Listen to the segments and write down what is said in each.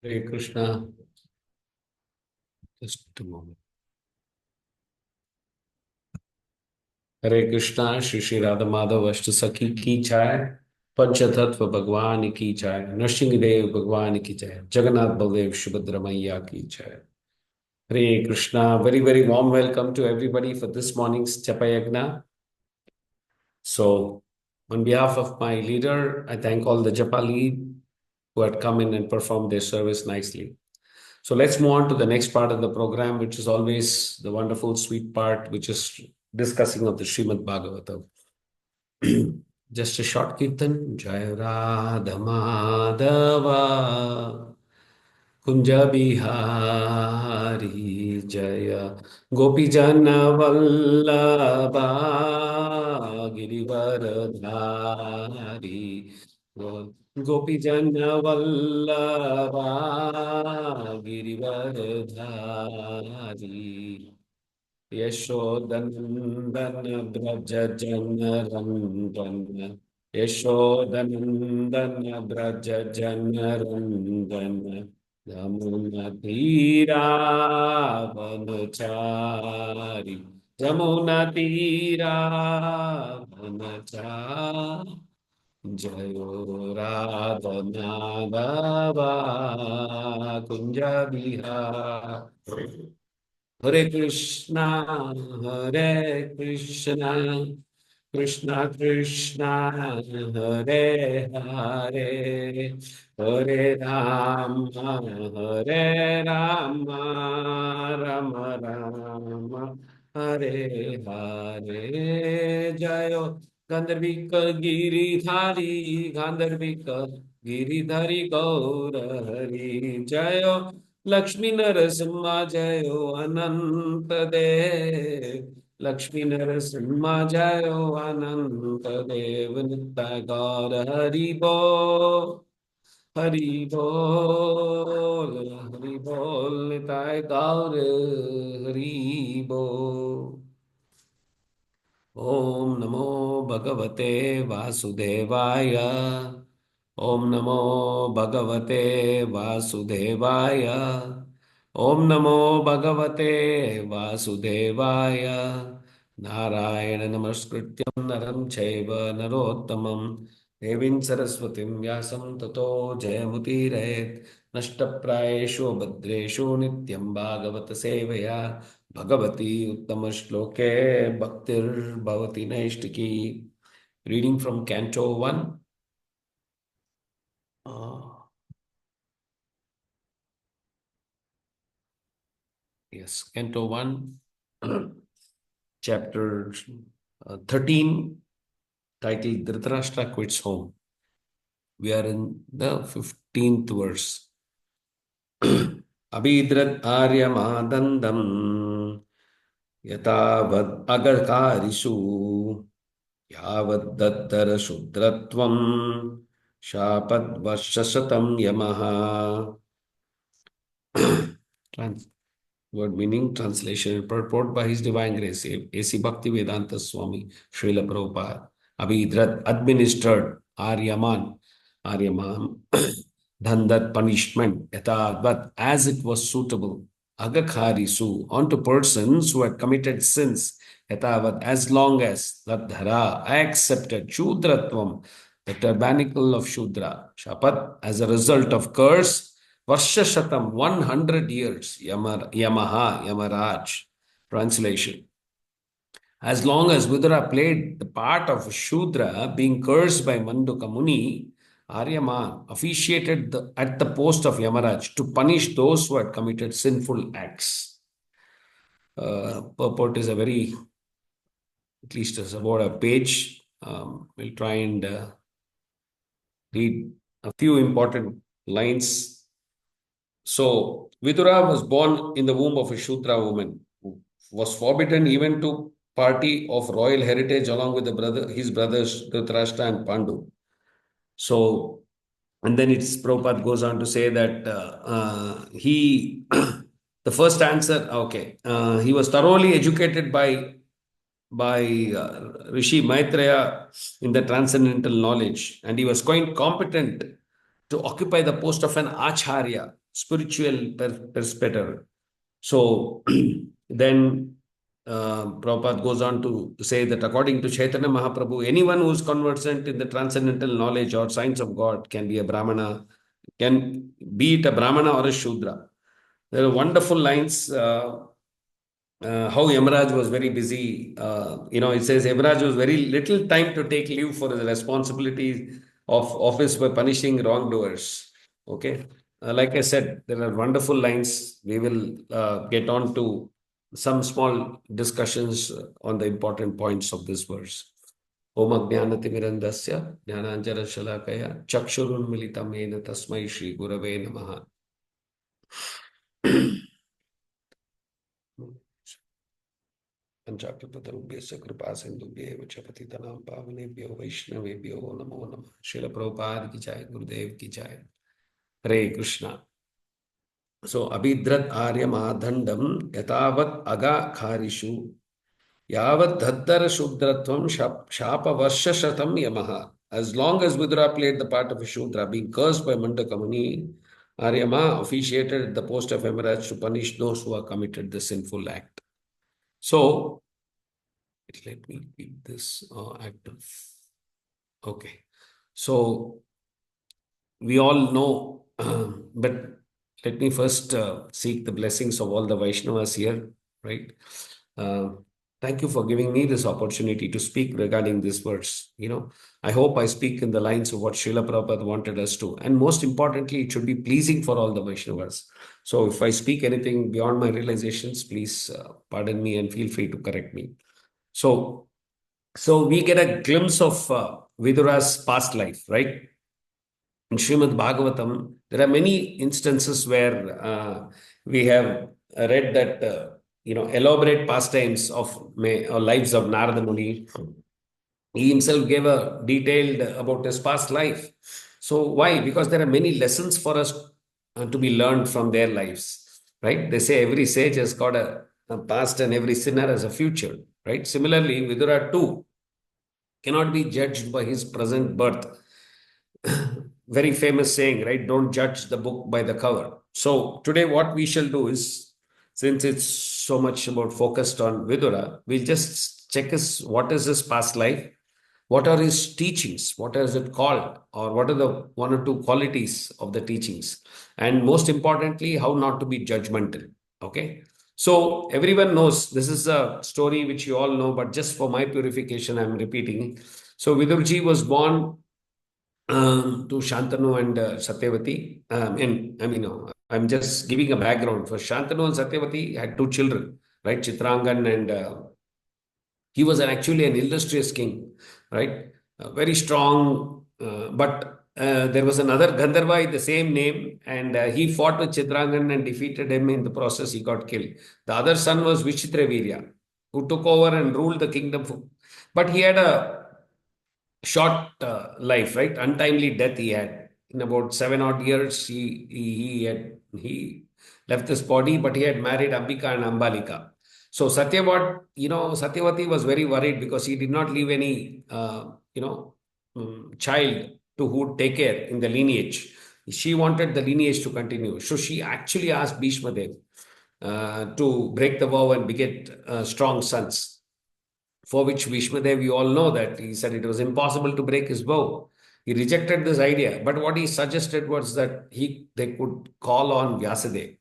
Hare Krishna. Just a moment. Hare Krishna, Shri Shri Radha Madhav Ashtasakhi ki jai, Panchatattva Bhagwan ki jai, Nrsimhadev Bhagwan ki jai, Jagannath Baldev Subhadra Maiya ki jai. Hare Krishna. Very, very warm welcome to everybody for this morning's Japa Yagna. So, on behalf of my leader, I thank all the Japa lead who had come in and performed their service nicely. So let's move on to the next part of the program, which is always the wonderful, sweet part, which is discussing of the Srimad Bhagavatam. Just a short kirtan. Jaya Radha Madhava Kunja Bihari Jaya Gopi Jana Vallabha Girivaradhari Gopi Jana Vallabha Girivaradhari Yashodanandana Braja Jana Randana Yashodanandana Braja Jana Randana Yamuna Tira Vanachari Yamuna Tira Vanachari Jayo Radha Madhava Kunja Bihari Hare Krishna, Hare Krishna, Krishna Krishna, Hare Hare, Hare Rama, Hare Rama, Rama Rama, Hare Hare, Jayo Gandharvika Giridhari, Gandharvika Giridhari Gaura Hari, Jayo Lakshmi Narasimha Jayo Ananta Dev Lakshmi Narasimha Jayo Ananta Dev Nitya Gaura Hari Bol Hari Bol Hari Bol Nitya Gaura Hari Bol Om Namo Bhagavate Vasudevaya Om Namo Bhagavate Vasudevaya Om Namo Bhagavate Vasudevaya Narayana Namaskrityam Naram Chaiva Narottamam Devim Saraswatim Vyasam Tato Jayamutiraet Nashtaprayeshu Bhadreshu Nityam Bhagavata Sevaya Bhagavati Uttama Shloke Bhaktir Bhavati Naishtiki. Reading from Canto 1. Yes, Canto 1, Chapter 13, titled Dhritarashtra Quits Home. We are in the 15th verse. Abhidrat Aryamadandam Yatavad Agarkarisu Yavad Dattara Shudratvam Shapad Vashasatam Yamaha. Word meaning, translation, purport by His Divine Grace, A.C. Bhaktivedanta Swami, Srila Prabhupada. Abhidrat administered Aryaman, done that punishment, but as it was suitable, Agakharisu, onto persons who had committed sins, as long as Ladhara accepted Shudratvam, the tabernacle of Shudra, Shapat, as a result of curse, Varshashatam, 100 years, Yamaraj. Translation. As long as Vidura played the part of Shudra, being cursed by Manduka Muni, Aryaman officiated at the post of Yamaraj to punish those who had committed sinful acts. Purport is a very, at least it's about a page. We'll try and read a few important lines. So, Vidura was born in the womb of a Shudra woman who was forbidden even to party of royal heritage along with his brothers Dhritarashtra and Pandu. So, and then Prabhupada goes on to say that the first answer, okay, he was thoroughly educated by Rishi Maitreya in the transcendental knowledge, and he was quite competent to occupy the post of an Acharya. spiritual perspective. So then Prabhupada goes on to say that according to Chaitanya Mahaprabhu, anyone who is conversant in the transcendental knowledge or science of God can be a Brahmana, can be it a Brahmana or a Shudra. There are wonderful lines. How Yamaraj was very busy. It says Yamaraj was very little time to take leave for his responsibilities of office by punishing wrongdoers. Okay. Like I said, there are wonderful lines. We will get on to some small discussions on the important points of this verse. Om Ajnanatimirandasya Jnananjana Shalakaya Chakshurunmilitam Yena Tasmai Shri Gurave Namaha. पंचाकृपतरुभ्यश्च कृपासिन्धुभ्यैव च पतितनां पावनेभ्यो वैष्णवेभ्यो नमो नमः. श्रील प्रभुपाद की जय, गुरुदेव की जय. हरे Krishna. So abhidrat aryamaadhandam yatavat agakharishu yavat dhaddara shudratvam shapa varsha shatam yamaha. As long as Vidura played the part of a Shudra, being cursed by Mandakamani, Aryama officiated the post of Emiraj to punish those who have committed the sinful act. So let me keep this active. Okay. So we all know, but let me first seek the blessings of all the Vaishnavas here, right? Thank you for giving me this opportunity to speak regarding this verse. I hope I speak in the lines of what Srila Prabhupada wanted us to. And most importantly, it should be pleasing for all the Vaishnavas. So if I speak anything beyond my realizations, please pardon me and feel free to correct me. So we get a glimpse of Vidura's past life, right? In Srimad Bhagavatam, there are many instances where we have read that, elaborate pastimes of or lives of Narada Muni. He himself gave a detailed about his past life. So why? Because there are many lessons for us to be learned from their lives, right? They say every sage has got a past and every sinner has a future, right? Similarly, Vidura too cannot be judged by his present birth. Very famous saying, right? Don't judge the book by the cover. So today what we shall do is, since it's so much about focused on Vidura, we'll just check what is his past life, what are his teachings, what is it called, or what are the one or two qualities of the teachings, and most importantly, how not to be judgmental. Okay. So everyone knows this is a story which you all know, but just for my purification, I'm repeating. So Vidurji was born to Shantanu and Satyavati. I'm just giving a background. For Shantanu and Satyavati had two children, right? Chitrangan, and he was actually an illustrious king, right? Very strong, but there was another Gandharva with the same name, and he fought with Chitrangan and defeated him. In the process, he got killed. The other son was Vichitravirya, who took over and ruled the kingdom. But he had a short life, right? Untimely death he had. In about 7 odd years, he left this body, but he had married Ambika and Ambalika. So Satyavati was very worried because he did not leave any, child to who would take care in the lineage. She wanted the lineage to continue. So she actually asked Bhishma Dev to break the vow and beget strong sons. For which Vishmadev, you all know that he said it was impossible to break his vow. He rejected this idea. But what he suggested was that they could call on Vyasadeva,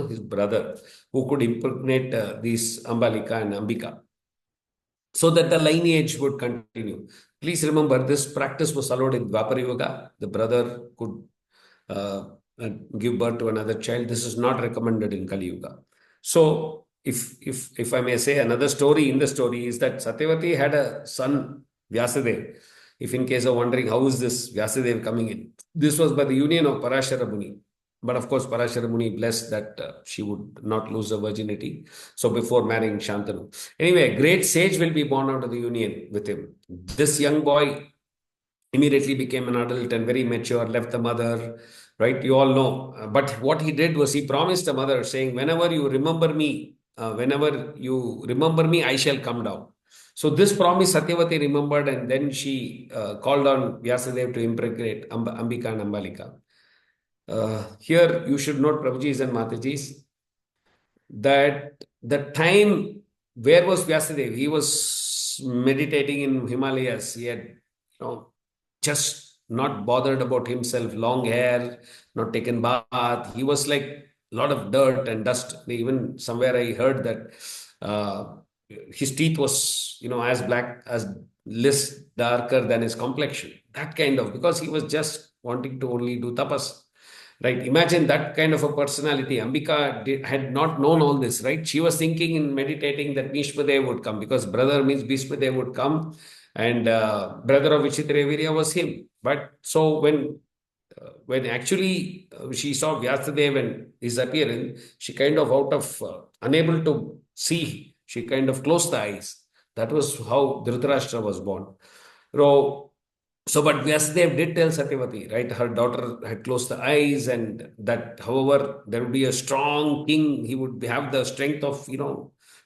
his brother, who could impregnate these Ambalika and Ambika, so that the lineage would continue. Please remember, this practice was allowed in Dwapara Yuga. The brother could give birth to another child. This is not recommended in Kali Yuga. So if I may say, another story in the story is that Satyavati had a son, Vyasadeva. If in case of wondering how is this Vyasadeva coming in, this was by the union of Parashara Muni. But of course, Parashara Muni blessed that she would not lose her virginity. So before marrying Shantanu. Anyway, a great sage will be born out of the union with him. This young boy immediately became an adult and very mature, left the mother, right? You all know. But what he did was he promised the mother saying, whenever you remember me, I shall come down. So this promise Satyavati remembered, and then she called on Vyasadeva to impregnate Ambika and Ambalika. Here you should note, Prabhujis and Matajis, that the time, where was Vyasadeva? He was meditating in Himalayas. He had, just not bothered about himself, long hair, not taken bath. He was like a lot of dirt and dust. Even somewhere I heard that his teeth was, as black, as less darker than his complexion. That kind of, because he was just wanting to only do tapas. Right. Imagine that kind of a personality. Ambika had not known all this, right? She was thinking in meditating that Bhishmadev would come, because brother means Bhishmadev would come, and brother of Vichitravirya was him. But so when actually she saw Vyasadeva and his appearance, she kind of, out of unable to see, she kind of closed the eyes. That was how Dhritarashtra was born. So, but Vyasadeva did tell Satyavati, right? Her daughter had closed the eyes, and that, however, there would be a strong king. He would have the strength of,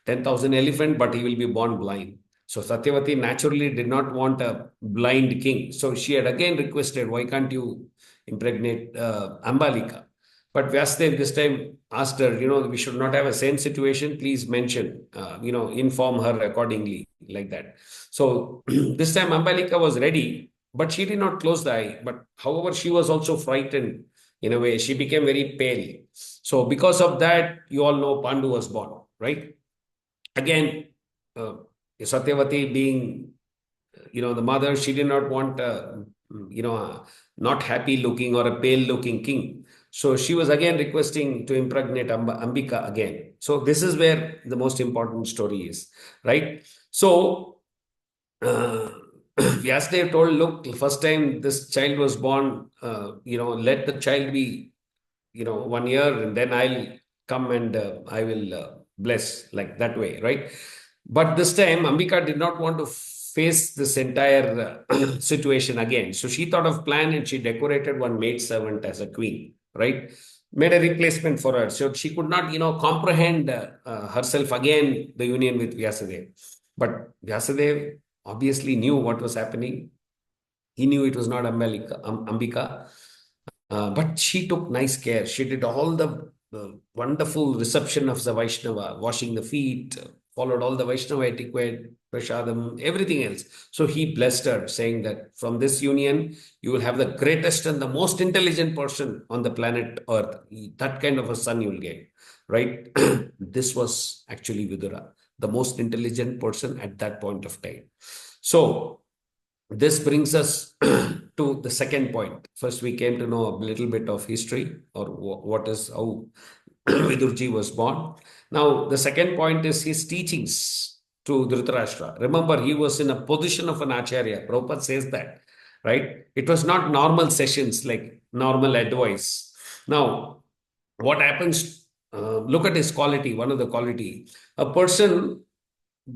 10,000 elephant, but he will be born blind. So Satyavati naturally did not want a blind king. So she had again requested, why can't you impregnate Ambalika? But Vyasadeva this time asked her, we should not have a same situation. Please mention, inform her accordingly, like that. So this time Ambalika was ready, but she did not close the eye. But however, she was also frightened in a way. She became very pale. So because of that, you all know Pandu was born, right? Again, uh, Satyavati being, the mother, she did not want a not happy looking or a pale looking king. So she was again requesting to impregnate Ambika again. So this is where the most important story is, right? So uh, Vyasadeva told, look, first time this child was born, let the child be, 1 year, and then I'll come and I will bless, like that way, right? But this time, Ambika did not want to face this entire situation again. So she thought of plan, and she decorated one maid servant as a queen, right? Made a replacement for her. So she could not, comprehend herself again, the union with Vyasadeva. But Vyasadeva obviously knew what was happening. He knew it was not Ambika, but she took nice care. She did all the wonderful reception of the Vaishnava, washing the feet, followed all the Vaishnava etiquette, prasadam, everything else. So he blessed her, saying that from this union, you will have the greatest and the most intelligent person on the planet Earth. That kind of a son you will get, right? This was actually Vidura, the most intelligent person at that point of time. So this brings us to the second point. First, we came to know a little bit of history, or what is how Vidurji was born. Now, the second point is his teachings to Dhritarashtra. Remember, he was in a position of an acharya. Prabhupada says that, right? It was not normal sessions like normal advice. Now, what happens? Look at his quality. One of the quality, a person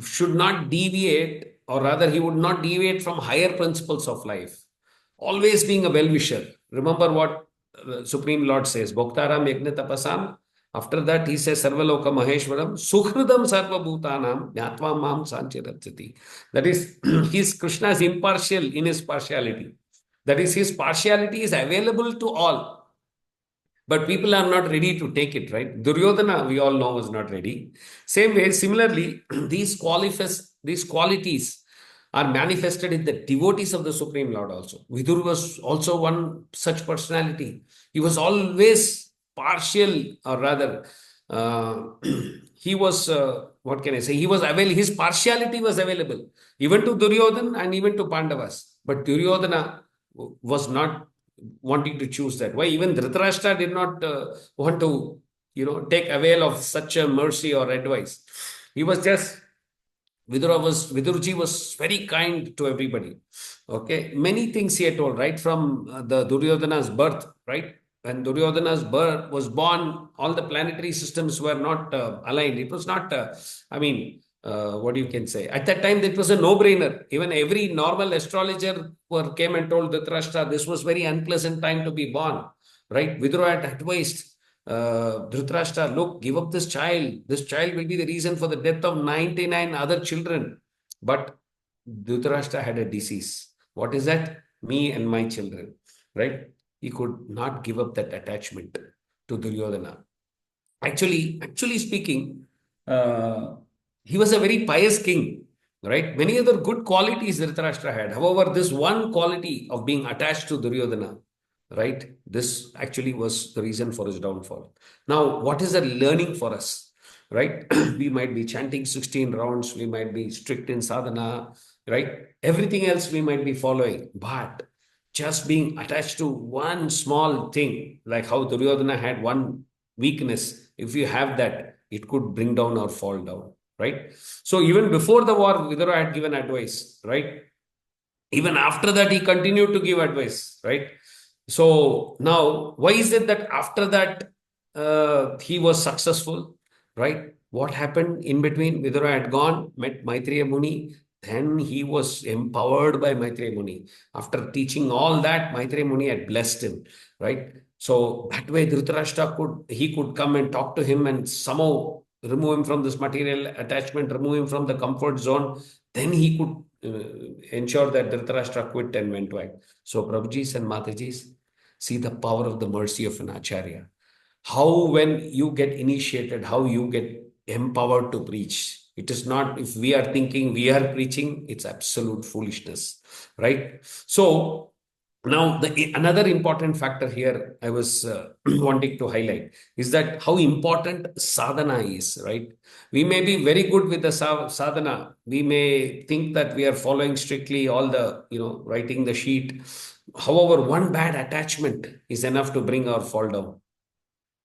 should not deviate, or rather, he would not deviate from higher principles of life. Always being a well-wisher. Remember what Supreme Lord says, Bhoktaram Yajna Tapasam. After that, he says, Sarvaloka Maheshwaram, Sukhridam Sarva Bhutanam, Jnatva Mam Sanchiratsati. That is, his Krishna is impartial in his partiality. That is, his partiality is available to all. But people are not ready to take it, right? Duryodhana, we all know, was not ready. Same way, similarly, these qualities are manifested in the devotees of the Supreme Lord also. Vidur was also one such personality. He was always partial, or rather, uh, he was, what can I say? He was available, his partiality was available, even to Duryodhana and even to Pandavas. But Duryodhana was not wanting to choose that. Why? Even Dhritarashtra did not want to, take avail of such a mercy or advice. He was just, Vidurji was very kind to everybody. Okay. Many things he had told, right from the Duryodhana's birth, right? When Duryodhana's birth was born, all the planetary systems were not aligned. It was not, what you can say. At that time, it was a no-brainer. Even every normal astrologer came and told Dhritarashtra, this was very unpleasant time to be born, right? Vidura had advised Dhritarashtra, look, give up this child. This child will be the reason for the death of 99 other children. But Dhritarashtra had a disease. What is that? Me and my children, right? he could not give up that attachment to Duryodhana. Actually speaking, uh, he was a very pious king, right? Many other good qualities Dhritarashtra had. However, this one quality of being attached to Duryodhana, right? This actually was the reason for his downfall. Now, what is the learning for us, right? We might be chanting 16 rounds, we might be strict in sadhana, right? Everything else we might be following, but just being attached to one small thing, like how Duryodhana had one weakness, if you have that, it could bring down or fall down, right? So even before the war, Vidura had given advice, right? Even after that, he continued to give advice, right? So now, why is it that after that he was successful, right? What happened in between? Vidura had gone, met Maitreya Muni, then he was empowered by Maitreya Muni. After teaching all that, Maitreya Muni had blessed him, right? So that way, Dhritarashtra could come and talk to him and somehow remove him from this material attachment, remove him from the comfort zone. Then he could ensure that Dhritarashtra quit and went back. So, Prabhujis and Matajis, see the power of the mercy of an Acharya. How, when you get initiated, how you get empowered to preach. It is not, if we are thinking we are preaching, it's absolute foolishness, right? So, now, another important factor here I was wanting to highlight is that how important sadhana is, right? We may be very good with the sadhana. We may think that we are following strictly all the, writing the sheet. However, one bad attachment is enough to bring our fall down.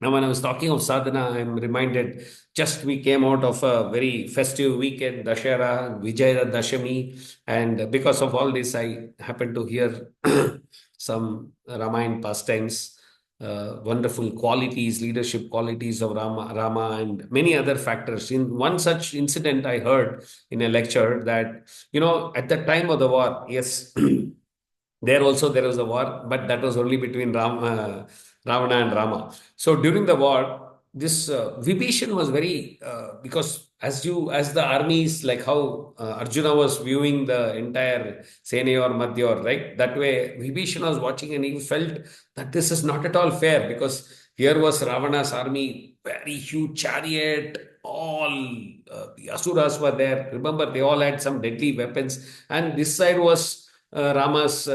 Now, when I was talking of sadhana, I'm reminded just we came out of a very festive weekend, Dashera, Vijaya Dashami, and because of all this, I happened to hear some Ramayana pastimes, wonderful qualities, leadership qualities of Rama, and many other factors. In one such incident, I heard in a lecture that, at the time of the war, yes, there also there was a war, but that was only between Ravana and Rama. So during the war, this Vibhishan was very because as the armies, like how Arjuna was viewing the entire Sene or Madhya, right? That way Vibhishan was watching and he felt that this is not at all fair, because here was Ravana's army, very huge chariot, all the Asuras were there. Remember, they all had some deadly weapons, and this side was Rama's,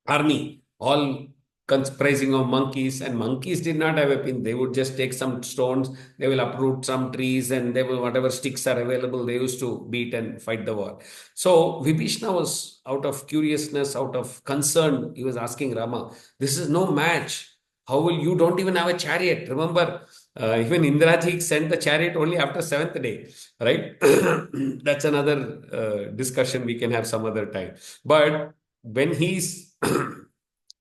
army, all comprising of monkeys, and monkeys did not have a pin. They would just take some stones, they will uproot some trees, and they will, whatever sticks are available, they used to beat and fight the war. So Vibhishna was, out of curiousness, out of concern, he was asking Rama, this is no match. How will you don't even have a chariot? Remember, even Indraji sent the chariot only after seventh day, right? That's another discussion we can have some other time. But when he's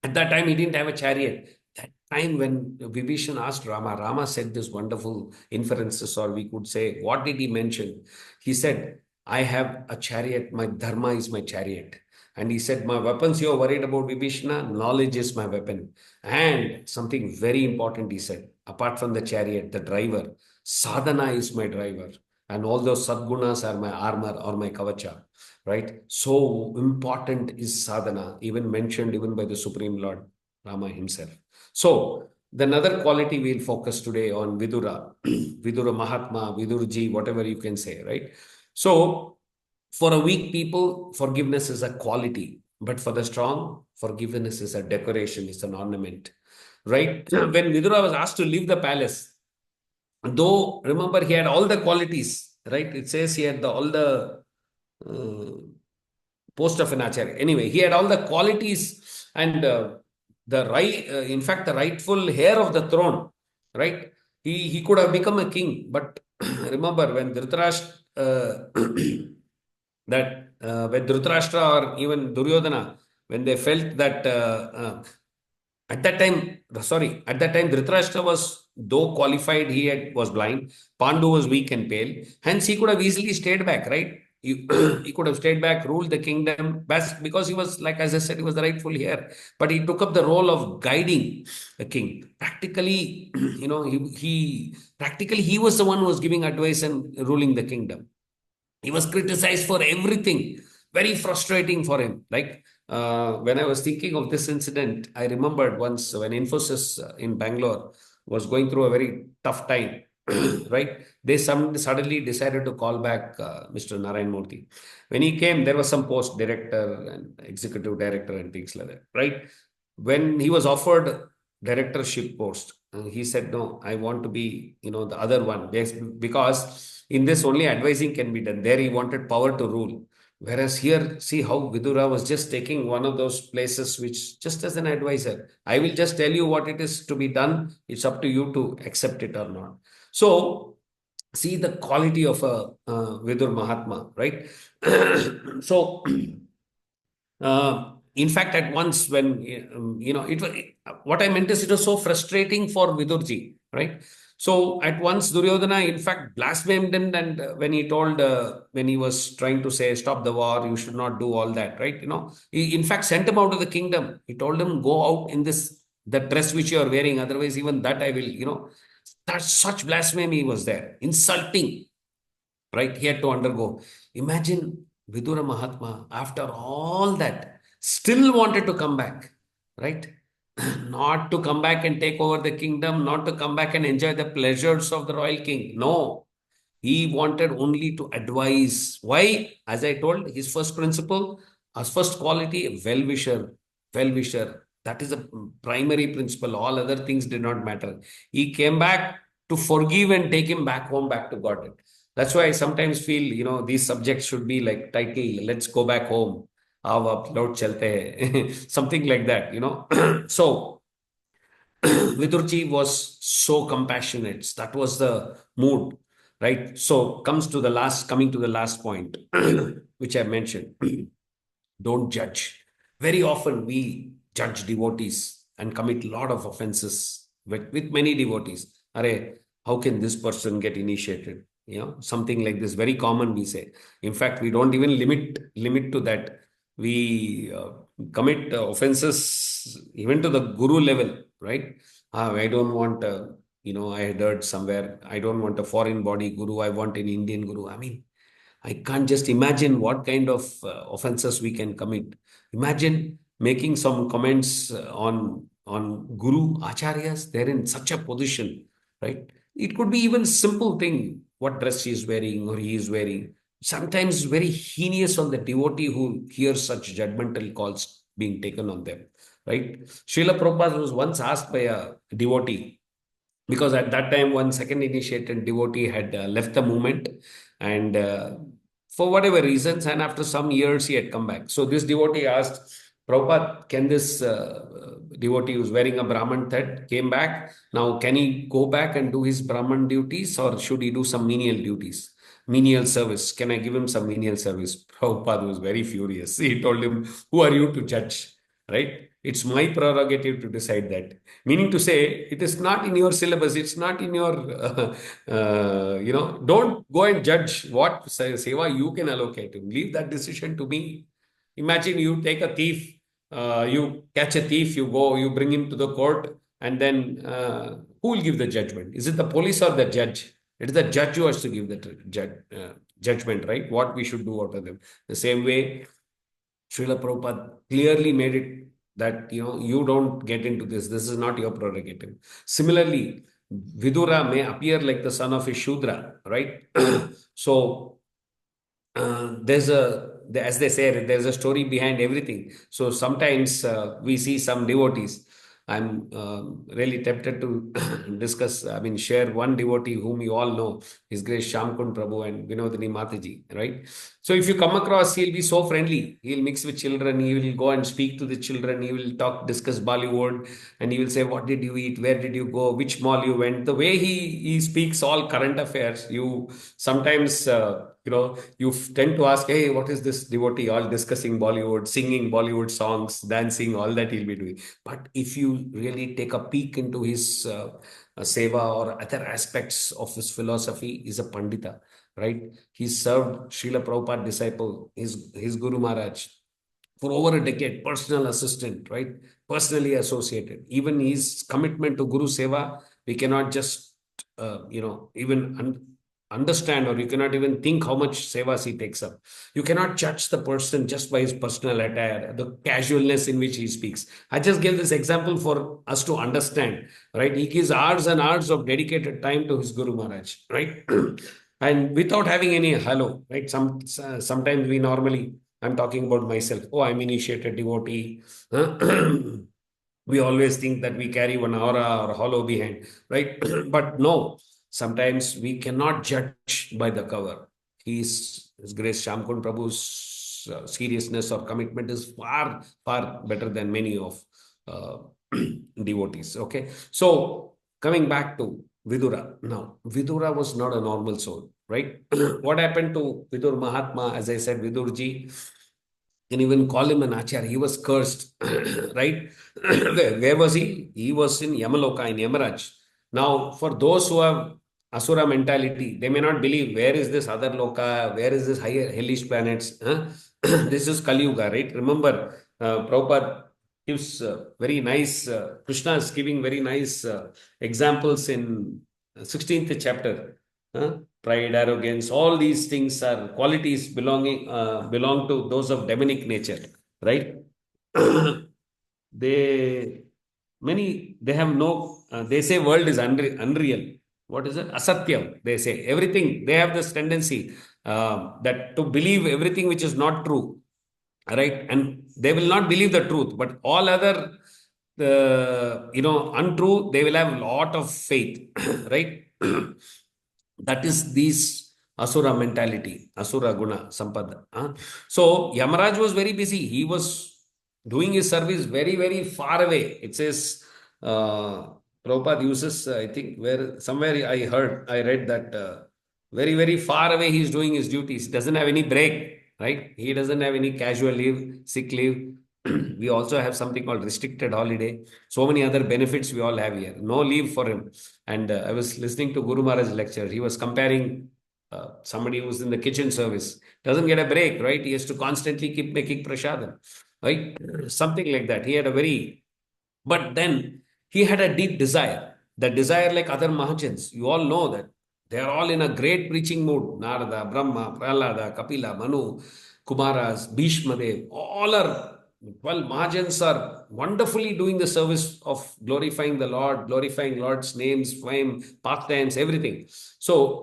at that time he didn't have a chariot. That time when Vibhishan asked Rama, Rama said this wonderful inferences, or we could say, what did he mention? He said, I have a chariot, my dharma is my chariot. And he said, my weapons you're worried about, Vibhishana, knowledge is my weapon. And something very important, he said, apart from the chariot, the driver, sadhana is my driver. And all those sadgunas are my armor or my kavacha, right? So important is sadhana, even mentioned even by the Supreme Lord Rama himself. So the another quality we'll focus today on Vidura, Vidura Mahatma, Vidurji, whatever you can say, right? So for a weak people, forgiveness is a quality, but for the strong, forgiveness is a decoration, it's an ornament, right? When Vidura was asked to leave the palace, though remember he had all the qualities, right? It says he had all the uh, post of an acharya. Anyway, he had all the qualities and the right, in fact, the rightful heir of the throne, right? He could have become a king, but remember when Dhritarashtra, when Dhritarashtra or even Duryodhana, when they felt that at that time, Dhritarashtra was, though qualified, was blind. Pandu was weak and pale. Hence, he could have easily stayed back, right? He could have stayed back, ruled the kingdom best, because he was, like as I said, he was the rightful heir. But he took up the role of guiding the king. Practically, he was the one who was giving advice and ruling the kingdom. He was criticized for everything. Very frustrating for him. Like when I was thinking of this incident, I remembered once when Infosys in Bangalore was going through a very tough time, right? They suddenly decided to call back Mr. Narayan Murthy. When he came, there was some post director and executive director and things like that, right? When he was offered directorship post, he said, "No, I want to be, the other one." Because in this only advising can be done. There he wanted power to rule. Whereas here, see how Vidura was just taking one of those places which just as an advisor. I will just tell you what it is to be done. It's up to you to accept it or not. So see the quality of a Vidur Mahatma, right? So in fact, at once when what I meant is it was so frustrating for Vidurji, right? So at once Duryodhana, in fact, blasphemed him, and when he told, when he was trying to say, "Stop the war, you should not do all that," right? He in fact sent him out of the kingdom. He told him, "Go out in this the dress which you are wearing, otherwise even that I will." That such blasphemy was there, insulting, right? He had to undergo. Imagine Vidura Mahatma, after all that, still wanted to come back, right? Not to come back and take over the kingdom, not to come back and enjoy the pleasures of the royal king. No, he wanted only to advise. Why? As I told, his first principle, his first quality, well-wisher, well-wisher. That is a primary principle. All other things did not matter. He came back to forgive and take him back home, back to God. That's why I sometimes feel, these subjects should be like title, "Let's Go Back Home." Aao ab laut chalte hai. Something like that. So Vidurji was so compassionate. That was the mood, right? So coming to the last point, which I mentioned. Don't judge. Very often we judge devotees and commit a lot of offenses with many devotees. Are, how can this person get initiated? Something like this. Very common, we say. In fact, we don't even limit to that. We commit offenses even to the guru level, right? I don't want, I had heard somewhere, I don't want a foreign body guru. I want an Indian guru. I mean, I can't just imagine what kind of offenses we can commit. Imagine making some comments on Guru Acharyas. They're in such a position, right? It could be even simple thing, what dress she is wearing or he is wearing. Sometimes very heinous on the devotee who hears such judgmental calls being taken on them, right? Srila Prabhupada was once asked by a devotee, because at that time one second initiated devotee had left the movement, and for whatever reasons, and after some years he had come back. So this devotee asked Prabhupada, can this devotee who's wearing a Brahman that came back, now can he go back and do his Brahman duties, or should he do some menial duties, menial service? Can I give him some menial service? Prabhupada was very furious. He told him, who are you to judge, right? It's my prerogative to decide that. Meaning to say, it is not in your syllabus, it's not in your, don't go and judge what seva you can allocate. Leave that decision to me. Imagine you take a thief, you catch a thief, you go, you bring him to the court, and then who will give the judgment? Is it the police or the judge? It is the judge who has to give the judgment, right? What we should do out of them. The same way, Srila Prabhupada clearly made it that you don't get into this. This is not your prerogative. Similarly, Vidura may appear like the son of a Shudra, right? So there's as they say, there's a story behind everything. So sometimes we see some devotees. I'm really tempted to discuss, I mean, share one devotee whom you all know, His Grace Shamkund Prabhu and Vinodini Mataji, right? So if you come across, he'll be so friendly. He'll mix with children. He will go and speak to the children. He will discuss Bollywood, and he will say, "What did you eat? Where did you go? Which mall you went?" The way he speaks all current affairs, you sometimes you tend to ask, "Hey, what is this devotee all discussing Bollywood, singing Bollywood songs, dancing, all that he'll be doing?" But if you really take a peek into his seva or other aspects of his philosophy, he's a Pandita, right? He served Srila Prabhupada disciple, his Guru Maharaj, for over a decade, personal assistant, right? Personally associated. Even his commitment to Guru Seva, we cannot just, even understand, or you cannot even think how much sevas he takes up. You cannot judge the person just by his personal attire, the casualness in which he speaks. I just gave this example for us to understand, right? He gives hours and hours of dedicated time to his Guru Maharaj, right? And without having any hello, right? Sometimes we normally, I'm talking about myself. Oh, I'm initiated devotee. We always think that we carry one aura or hollow behind, right? But no, sometimes we cannot judge by the cover. His Grace Shamkund Prabhu's seriousness or commitment is far, far better than many of uh, devotees. Okay. So coming back to Vidura. Now, Vidura was not a normal soul, right? What happened to Vidur Mahatma? As I said, Vidurji, can even call him an acharya. He was cursed, right? Where was he? He was in Yamaloka, in Yamaraj. Now, for those who have Asura mentality, they may not believe where is this other loka, where is this higher hellish planets. Huh? This is Kali Yuga, right? Remember, Prabhupada gives very nice, Krishna is giving very nice examples in 16th chapter. Pride, arrogance, all these things are qualities belong to those of demonic nature, right? they they have no. They say world is unreal. What is it? Asatyam. They say everything. They have this tendency that to believe everything which is not true, right? And they will not believe the truth, but all other untrue, they will have a lot of faith, right? That is these Asura mentality, Asura Guna Sampada. So Yamaraj was very busy. He was doing his service very, very far away. It says, Prabhupada uses, I think, where somewhere I read that very, very far away he's doing his duties. He doesn't have any break, right? He doesn't have any casual leave, sick leave. We also have something called restricted holiday. So many other benefits we all have here. No leave for him. And I was listening to Guru Maharaj's lecture. He was comparing somebody who's in the kitchen service. Doesn't get a break, right? He has to constantly keep making prasadam, right? Something like that. He had a very, but then he had a deep desire. The desire, like other Mahajans, you all know that they are all in a great preaching mood. Narada, Brahma, Prahlada, Kapila, Manu, Kumaras, Bhishmadev, all are, well, Mahajans are wonderfully doing the service of glorifying the Lord, glorifying Lord's names, fame, pastimes, everything. So,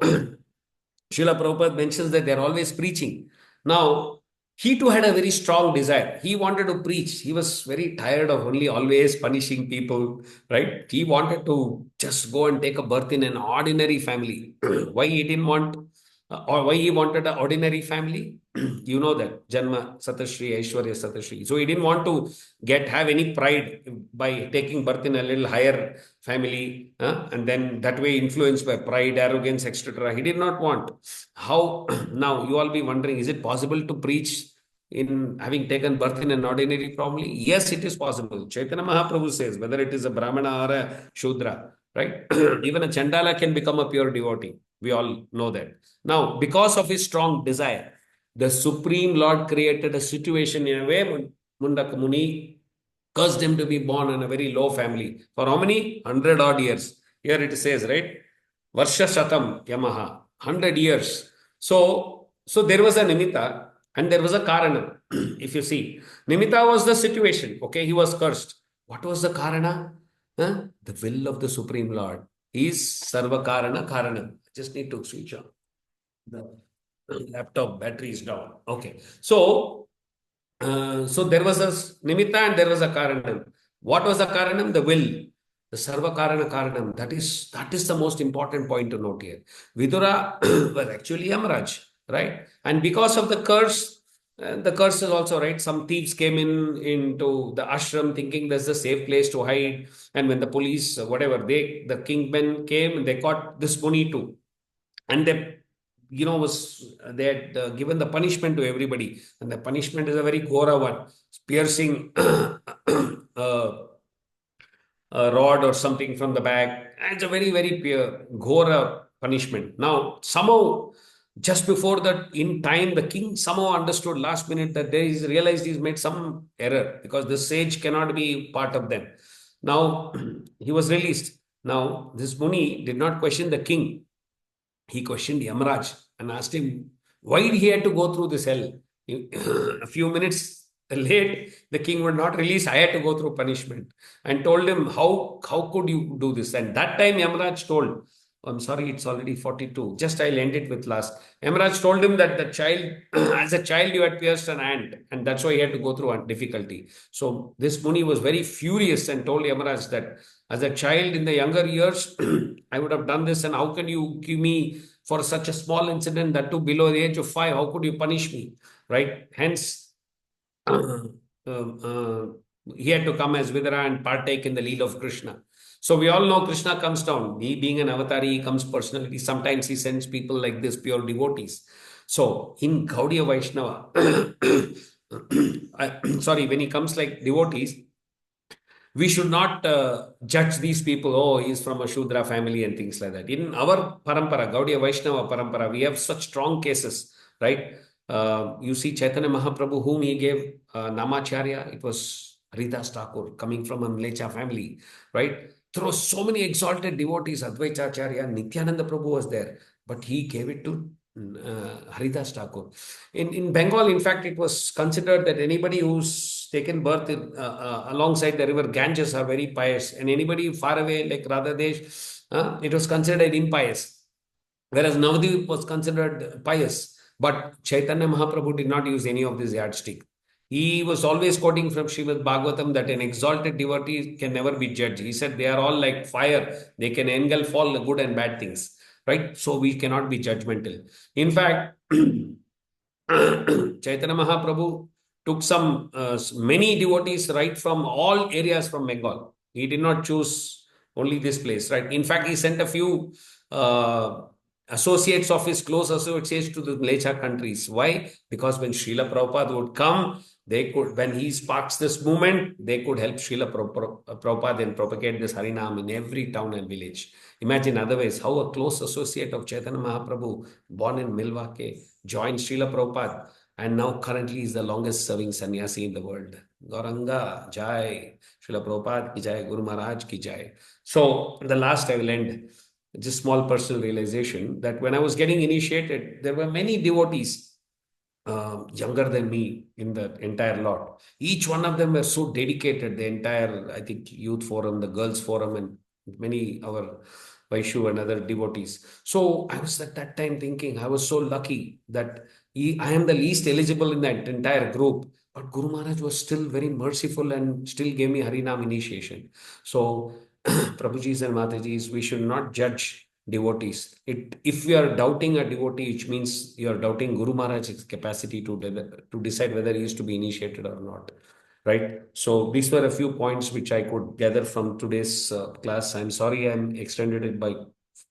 Srila Prabhupada mentions that they're always preaching. Now, he too had a very strong desire. He wanted to preach. He was very tired of only always punishing people, right? He wanted to just go and take a birth in an ordinary family. Why he didn't want, or why he wanted an ordinary family? You know that Janma Satashri, Aishwarya Satashri. So he didn't want to have any pride by taking birth in a little higher family, and then that way influenced by pride, arrogance, etc. He did not want. How now you all be wondering, is it possible to preach in having taken birth in an ordinary family? Yes, it is possible. Chaitanya Mahaprabhu says, whether it is a Brahmana or a Shudra, right? Even a Chandala can become a pure devotee. We all know that. Now, because of his strong desire, the Supreme Lord created a situation in a way Mundaka Muni cursed him to be born in a very low family. For how many? 100 odd years. Here it says, right? Varsha Shatam Yamaha. 100 years. So there was a Nimitta and there was a Karana. If you see, Nimitta was the situation. Okay, he was cursed. What was the Karana? The will of the Supreme Lord is Sarva Karana Karana. Just need to switch on. The laptop battery is down. Okay. So there was a nimitta and there was a karanam. What was the karanam? The will. The sarva karana karanam. That is the most important point to note here. Vidura was actually Yamaraj, right? And because of the curse is also right. Some thieves came into the ashram thinking there's a safe place to hide. And when the police, whatever, the kingmen came and they caught this Muni too. And they had given the punishment to everybody, and the punishment is a very ghora one, piercing a rod or something from the back. It's a very, very pure ghora punishment. Now, somehow, just before that, in time, the king somehow understood last minute that he's realized he's made some error because the sage cannot be part of them. Now, he was released. Now, this Muni did not question the king. he questioned Yamaraj and asked him why he had to go through this hell. A few minutes late, the king would not release. I had to go through punishment, and told him, how could you do this? And that time Yamaraj told, I'm sorry, it's already 42. Just I'll end it with last. Yamaraj told him that the child, as a child, you had pierced an ant, and that's why he had to go through a difficulty. So this Muni was very furious and told Yamaraj that as a child in the younger years, I would have done this, and how can you give me for such a small incident, that too below the age of 5? How could you punish me? Right? Hence, he had to come as Vidura and partake in the lead of Krishna. So we all know Krishna comes down. He being an avatar, he comes personally. Sometimes he sends people like this, pure devotees. So in Gaudiya Vaishnava, sorry, when he comes like devotees, we should not judge these people. Oh, he's from a Shudra family and things like that. In our parampara, Gaudiya Vaishnava parampara, we have such strong cases, right? You see Chaitanya Mahaprabhu, whom he gave Namacharya, it was Haridas Thakur, coming from a Mlecha family, right? There were so many exalted devotees, Advaitacharya, Nityananda Prabhu was there, but he gave it to Haridas Thakur. In Bengal, in fact, it was considered that anybody who's taken birth alongside the river Ganges are very pious, and anybody far away like Radhadesh, it was considered impious. Whereas Navadvip was considered pious. But Chaitanya Mahaprabhu did not use any of this yardstick. He was always quoting from Srimad Bhagavatam that an exalted devotee can never be judged. He said they are all like fire. They can engulf all the good and bad things. Right? So we cannot be judgmental. In fact, Chaitanya Mahaprabhu took some many devotees right from all areas from Bengal. He did not choose only this place, right? In fact, he sent a few associates of his close associates to the Mlecha countries. Why? Because when Srila Prabhupada would come, they could, when he sparks this movement, they could help Srila Prabhupada and propagate this Harinam in every town and village. Imagine otherwise how a close associate of Chaitanya Mahaprabhu, born in Milwaukee, joined Srila Prabhupada, and now currently is the longest serving sannyasi in the world. Gauranga Jai, Srila Prabhupada ki Jai, Guru Maharaj ki Jai. So the last I will end, just small personal realization that when I was getting initiated, there were many devotees younger than me in the entire lot. Each one of them were so dedicated, the entire, I think, youth forum, the girls forum, and many our Vaishu and other devotees. So I was at that time thinking, I was so lucky that I am the least eligible in that entire group. But Guru Maharaj was still very merciful and still gave me Harinam initiation. So, Prabhujis and Matajis, we should not judge devotees. If we are doubting a devotee, which means you are doubting Guru Maharaj's capacity to decide whether he is to be initiated or not. Right. So these were a few points which I could gather from today's class. I'm sorry I'm extended it by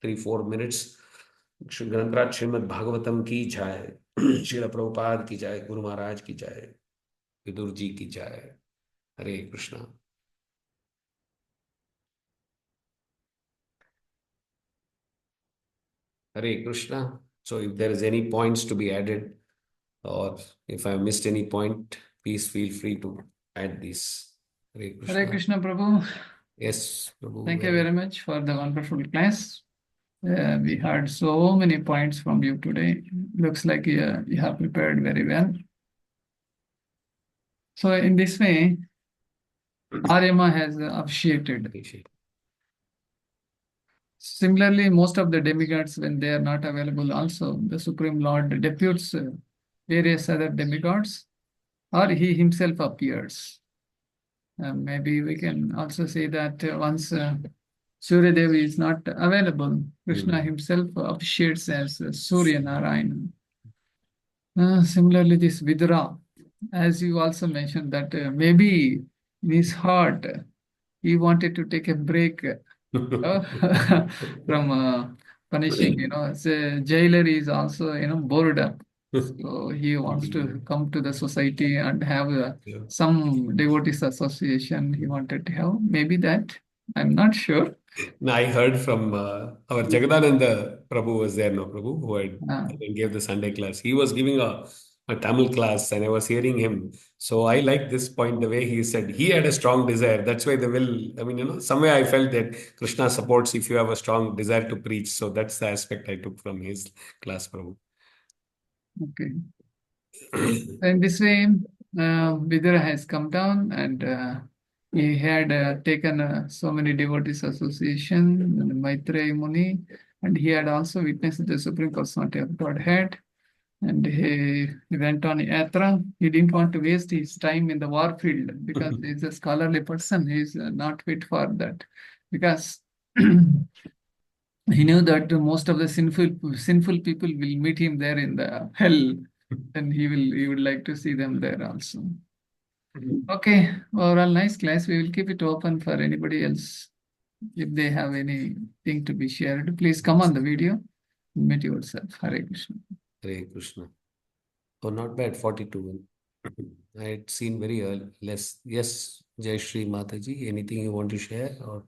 3-4 minutes. Grantraj Srimad Bhagavatam ki jai. Srila Prabhupada ki jai. Guru Maharaj ki jai. Vidur ji ki jai. Hare Krishna. Hare Krishna. So if there is any points to be added, or if I missed any point, please feel free to add these. Hare Krishna. Hare Krishna, Prabhu. Yes, Prabhu. Thank you very much for the wonderful class. We heard so many points from you today. Looks like you have prepared very well. So in this way, Aryama has officiated. Similarly, most of the demigods, when they are not available, also the Supreme Lord deputes various other demigods, or he himself appears. Maybe we can also say that once Surya Devi is not available, Krishna himself officiates as Surya Narayana. Similarly, this Vidura, as you also mentioned, that maybe in his heart, he wanted to take a break from punishing, the jailer is also, bored up. So he wants to come to the society and have some devotees association he wanted to have. Maybe that, I'm not sure. Now, I heard from our Jagadananda Prabhu was there, no Prabhu, who gave the Sunday class. He was giving a a Tamil class, and I was hearing him. So I like this point, the way he said he had a strong desire. That's why the will, I mean, somewhere I felt that Krishna supports if you have a strong desire to preach. So that's the aspect I took from his class, Prabhu. Okay. In this way, Vidura has come down, and he had taken so many devotees association, and Maitreya Muni, and he had also witnessed the Supreme Personality of Godhead. And he went on yatra. He didn't want to waste his time in the war field because he's a scholarly person. He's not fit for that because he knew that most of the sinful people will meet him there in the hell, and he would like to see them there also. Okay, overall nice class. We will keep it open for anybody else. If they have anything to be shared, please come on the video. Meet yourself. Hare Krishna. Hare Krishna. Oh, not bad, 42. I had seen very early, less. Yes, Jai Shri Mataji, anything you want to share? Or